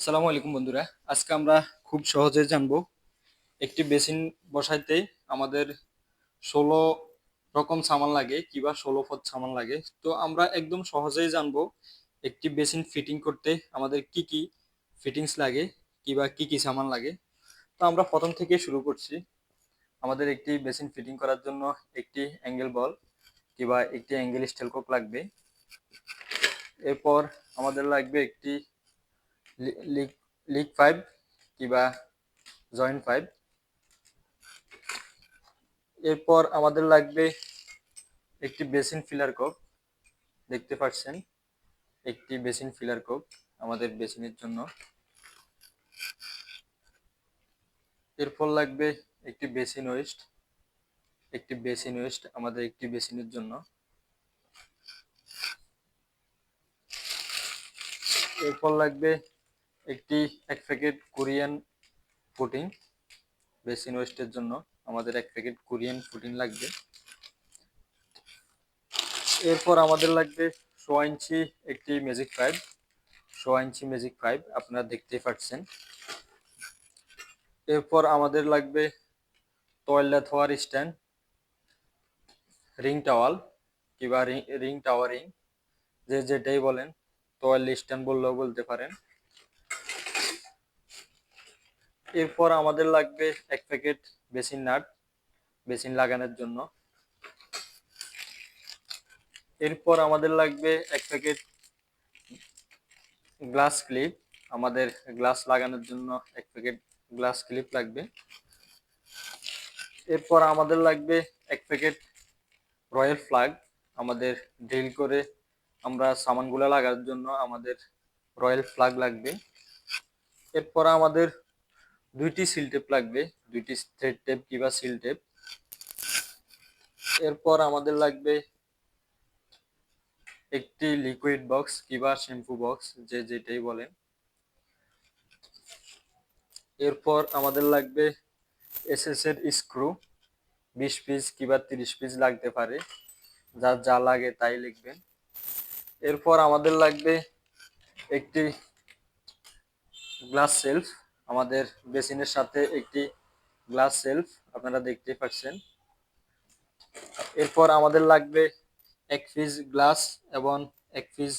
আসসালামু আলাইকুম বন্ধুরা। আজকে আমরা খুব সহজে জানবো একটি বেসিন বসাইতে আমাদের 16 রকম সামান লাগে কিংবা 16 পদ সামান লাগে। তো আমরা একদম সহজেই জানবো একটি বেসিন ফিটিং করতে আমাদের কি কি ফিটিংস লাগে কিংবা কি কি সামান লাগে। তো আমরা প্রথম থেকে শুরু করছি। আমাদের একটি বেসিন ফিটিং করার জন্য একটি অ্যাঙ্গেল বল কিংবা একটি অ্যাঙ্গেল স্টিল কোপ লাগবে। এরপর আমাদের লাগবে একটি লিক লিক পাইপ কিংবা জয়েন্ট পাইপ। এরপর আমাদের লাগবে একটি বেসিন ফিলার কক। দেখতে পাচ্ছেন একটি বেসিন ফিলার কক আমাদের বেসিনের জন্য। এরপর লাগবে একটি বেসিন ওয়েস্ট, আমাদের একটি বেসিনের জন্য। এরপর লাগবে একটি 1 প্যাকেট কোরিয়ান ফুটিং। বেসিন ওয়েস্টের জন্য আমাদের 1 প্যাকেট কোরিয়ান ফুটিং লাগবে। এরপর আমাদের লাগবে 1.5 ইঞ্চি একটি ম্যাজিক পাইপ, 1.5 ইঞ্চি ম্যাজিক পাইপ আপনারা দেখতেই পাচ্ছেন। এরপর আমাদের লাগবে টয়লেট ধোয়ার স্ট্যান্ড, রিং টাওয়াল কিংবা রিং টাওয়ারিং, যে যেটাই বলেন, টয়লেট স্ট্যান্ড বললেও বলতে পারেন। এরপর আমাদের লাগবে 1 প্যাকেট বেসিন নাট, বেসিন লাগানোর জন্য। এরপর আমাদের লাগবে 1 প্যাকেট গ্লাস ক্লিপ, আমাদের গ্লাস লাগানোর জন্য 1 প্যাকেট গ্লাস ক্লিপ লাগবে। এরপর আমাদের লাগবে 1 প্যাকেট রয়্যাল ফ্ল্যাগ, আমাদের ড্রিল করে আমরা সামানগুলো লাগানোর জন্য আমাদের রয়্যাল ফ্ল্যাগ লাগবে। এরপর আমাদের 2টি সিল টেপ লাগবে, 2টি থ্রেড টেপ কিংবা সিল টেপ। এরপর আমাদের লাগবে একটি লিকুইড বক্স কিংবা শ্যাম্পু বক্স, যে যেটাই বলেন। এরপর আমাদের লাগবে এসএস এর স্ক্রু, 20 পিস কিংবা 30 পিস লাগতে পারে, যার যা লাগে তাই লিখবেন। এরপর আমাদের লাগবে একটি গ্লাস সেলফ, আমাদের বেসিনের সাথে একটি গ্লাস সেলফ আপনারা দেখতেই পাচ্ছেন। এরপর আমাদের লাগবে 1 পিস গ্লাস এবং 1 পিস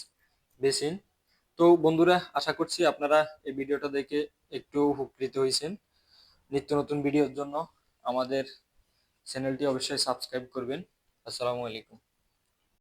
বেসিন। তো বন্ধুরা, আশা করছি আপনারা এই ভিডিওটা দেখে একটু উপকৃত হয়েছেন। নিত্য নতুন ভিডিওর জন্য আমাদের চ্যানেলটি অবশ্যই সাবস্ক্রাইব করবেন। আসসালামু আলাইকুম।